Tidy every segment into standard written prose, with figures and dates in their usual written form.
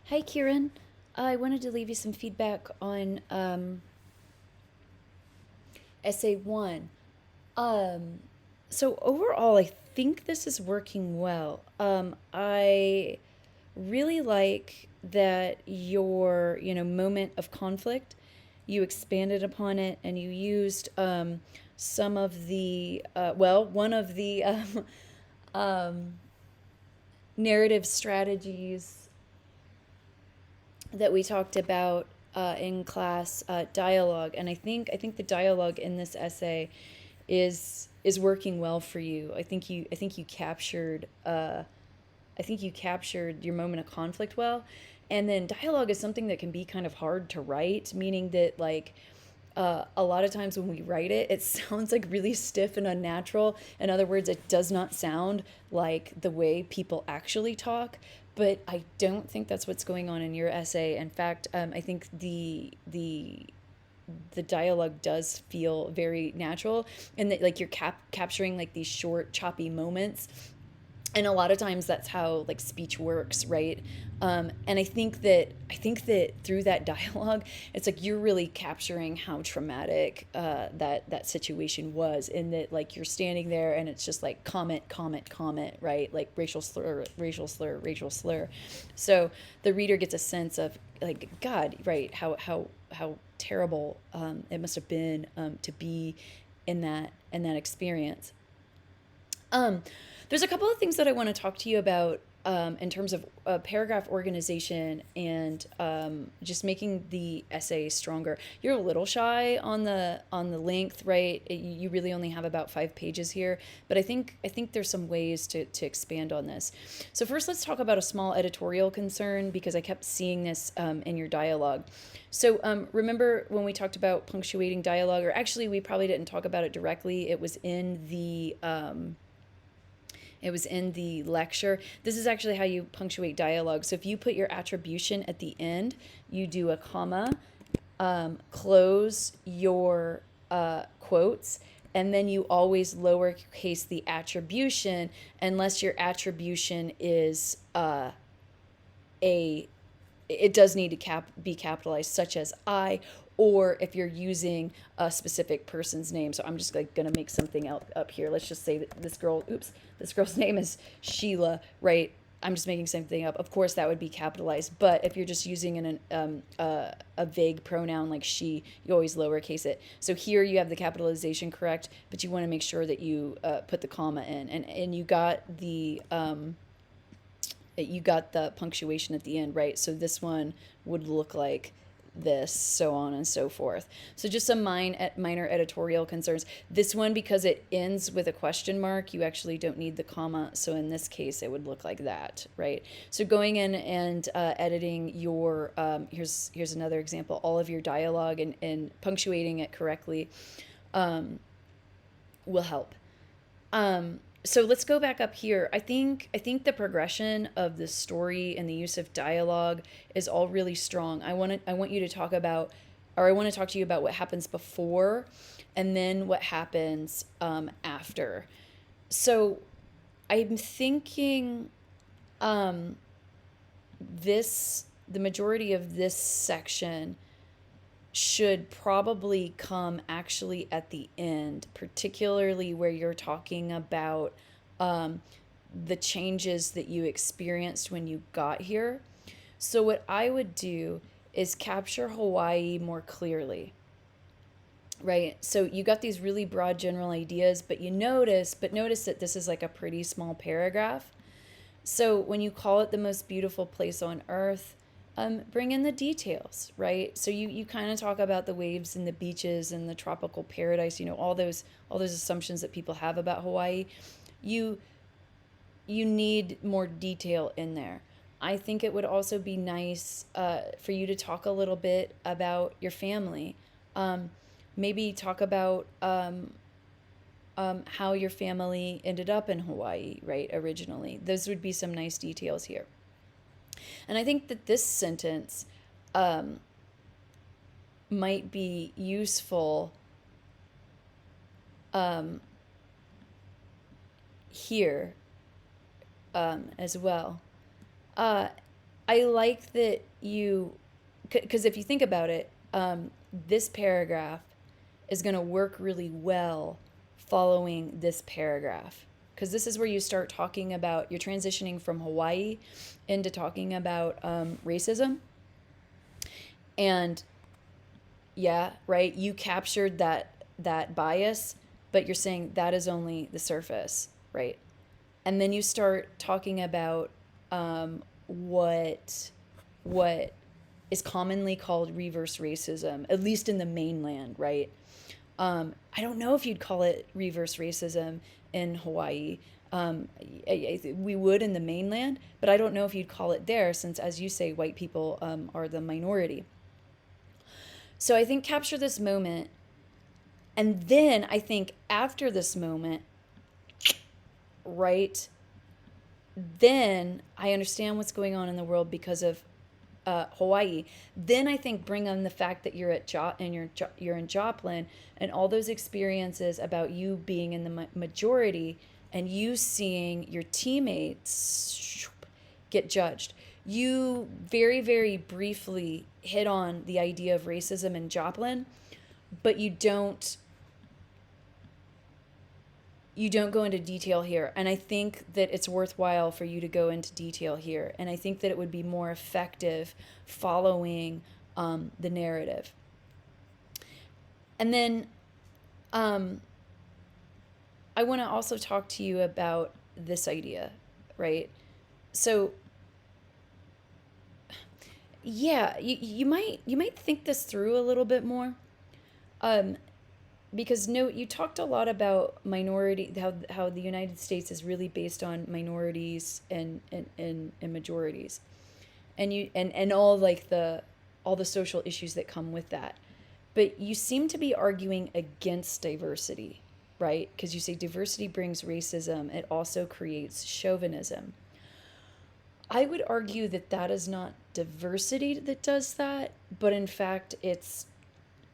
Hi, Kieran. I wanted to leave you some feedback on essay one. Um, so overall, I think this is working well. I really like that your moment of conflict, you expanded upon it and you used some of one of the um, narrative strategies that we talked about in class, dialogue, and I think the dialogue in this essay is working well for you. I think you captured your moment of conflict well, and then dialogue is something that can be kind of hard to write, meaning that a lot of times when we write it, it sounds like really stiff and unnatural. In other words, it does not sound like the way people actually talk. But I don't think that's what's going on in your essay. In fact, I think the dialogue does feel very natural, and that like you're capturing like these short, choppy moments, and a lot of times that's how like speech works, right? And I think that through that dialogue, it's like you're really capturing how traumatic that situation was, in that like you're standing there and it's just like comment, comment, comment, right? Like racial slur, racial slur, racial slur. So the reader gets a sense of like, God, right? How terrible it must have been to be in that experience. Um, there's a couple of things that I want to talk to you about in terms of paragraph organization and just making the essay stronger. You're a little shy on the length, right? You really only have about 5 pages here, but I think there's some ways to expand on this. So first, let's talk about a small editorial concern, because I kept seeing this in your dialogue. So remember when we talked about punctuating dialogue, or actually we probably didn't talk about it directly. It was in the lecture. This is actually how you punctuate dialogue. So if you put your attribution at the end, you do a comma, close your quotes, and then you always lowercase the attribution, unless your attribution is a it does need to be capitalized, such as I, or if you're using a specific person's name. So I'm just like gonna make something up here. Let's just say that this girl's name is Sheila, right? I'm just making something up. Of course, that would be capitalized. But if you're just using a vague pronoun like she, you always lowercase it. So here you have the capitalization correct, but you want to make sure that you put the comma in, and you got the punctuation at the end, right? So this one would look like this, so on and so forth. So just some minor editorial concerns. This one, because it ends with a question mark, you actually don't need the comma. So in this case, it would look like that, right? So going in and editing your, here's another example, all of your dialogue, and punctuating it correctly will help. So let's go back up here. I think the progression of the story and the use of dialogue is all really strong. I want you to talk about, or I want to talk to you about what happens before, and then what happens after. So I'm thinking the majority of this section should probably come actually at the end, particularly where you're talking about um, the changes that you experienced when you got here. So, what I would do is capture Hawaii more clearly, right? So, you got these really broad general ideas, but notice that this is like a pretty small paragraph. So when you call it the most beautiful place on earth, bring in the details, right? So you kind of talk about the waves and the beaches and the tropical paradise, all those assumptions that people have about Hawaii. You you need more detail in there. I think it would also be nice for you to talk a little bit about your family. Um, Maybe talk about how your family ended up in Hawaii, right, originally. Those would be some nice details here. And I think that this sentence um, might be useful um, here as well. Uh, I like that because if you think about it, this paragraph is going to work really well following this paragraph. Because this is where you start talking about, you're transitioning from Hawaii into talking about racism. And yeah, right, you captured that bias, but you're saying that is only the surface, right? And then you start talking about what what is commonly called reverse racism, at least in the mainland, right? I don't know if you'd call it reverse racism in Hawaii. We would in the mainland, but I don't know if you'd call it there, since, as you say, white people are the minority. So I think capture this moment, and then I think after this moment, right, then I understand what's going on in the world because of Hawaii. Then I think bring on the fact that you're you're in Joplin, and all those experiences about you being in the majority and you seeing your teammates get judged. You very, very briefly hit on the idea of racism in Joplin, but you don't go into detail here. And I think that it's worthwhile for you to go into detail here. And I think that it would be more effective following the narrative. And then I want to also talk to you about this idea, right? So yeah, you might think this through a little bit more. Um, because no, you talked a lot about minority, how the United States is really based on minorities and majorities, and all like all the social issues that come with that. But you seem to be arguing against diversity, right? Because you say diversity brings racism, it also creates chauvinism. I would argue that that is not diversity that does that, but in fact it's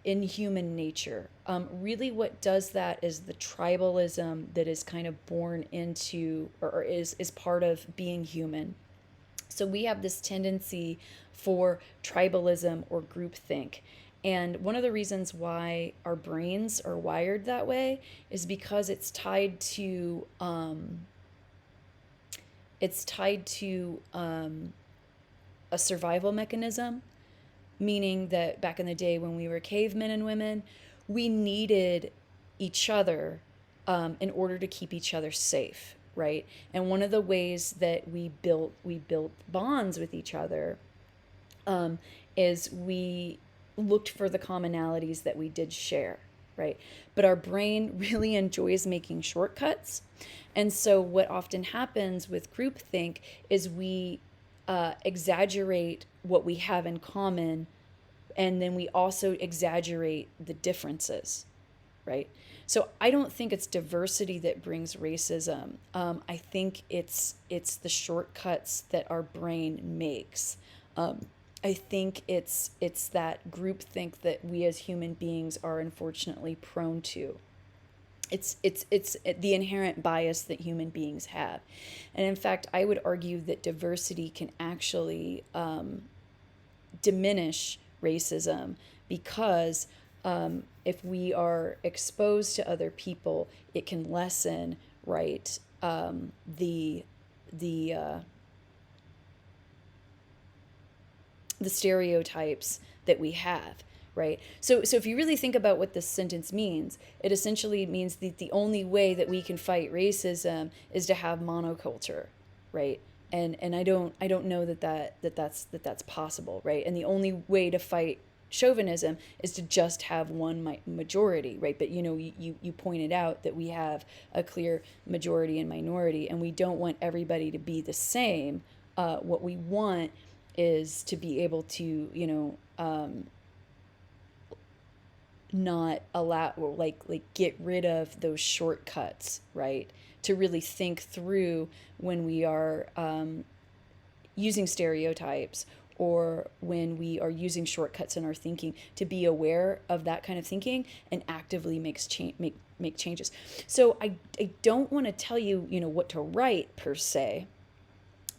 in human nature. Really, what does that is the tribalism that is kind of born into, or is part of being human. So we have this tendency for tribalism or groupthink. And one of the reasons why our brains are wired that way is because it's tied to a survival mechanism, meaning that back in the day when we were cavemen and women, we needed each other in order to keep each other safe, right? And one of the ways that we built bonds with each other is we looked for the commonalities that we did share, right? But our brain really enjoys making shortcuts. And so what often happens with groupthink is we exaggerate what we have in common, and then we also exaggerate the differences, right? So I don't think it's diversity that brings racism. I think it's the shortcuts that our brain makes. I think it's that groupthink that we as human beings are unfortunately prone to. It's the inherent bias that human beings have. And in fact, I would argue that diversity can actually diminish racism, because if we are exposed to other people, it can lessen, right, the stereotypes that we have, right? So if you really think about what this sentence means, it essentially means that the only way that we can fight racism is to have monoculture, right? And I don't know that's possible, right? And the only way to fight chauvinism is to just have one majority, right? But you pointed out that we have a clear majority and minority, and we don't want everybody to be the same. What we want is to be able to not allow, or like get rid of those shortcuts, right? To really think through when we are using stereotypes, or when we are using shortcuts in our thinking, to be aware of that kind of thinking and actively make changes. So I don't want to tell you what to write per se,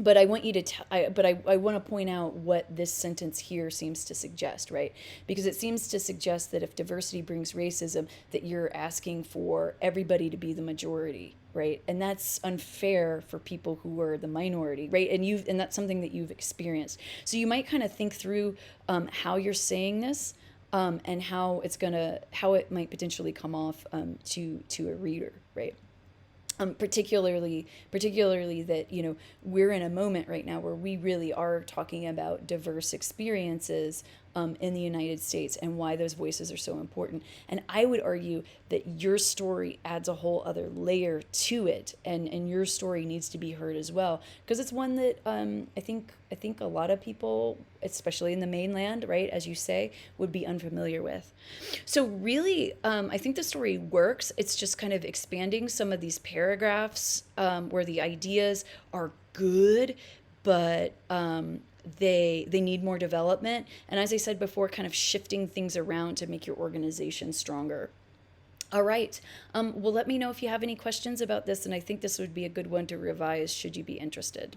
but I want you to I want to point out what this sentence here seems to suggest, right? Because it seems to suggest that if diversity brings racism, that you're asking for everybody to be the majority, right? And that's unfair for people who are the minority, right? And that's something that you've experienced. So you might kind of think through how you're saying this, and how it might potentially come off to a reader, right? Particularly that, we're in a moment right now where we really are talking about diverse experiences in the United States, and why those voices are so important. And I would argue that your story adds a whole other layer to it, and your story needs to be heard as well, because it's one that I think a lot of people, especially in the mainland, right, as you say, would be unfamiliar with. So really, I think the story works. It's just kind of expanding some of these paragraphs where the ideas are good, but they need more development. And as I said before, kind of shifting things around to make your organization stronger. All right. Well, let me know if you have any questions about this, and I think this would be a good one to revise should you be interested.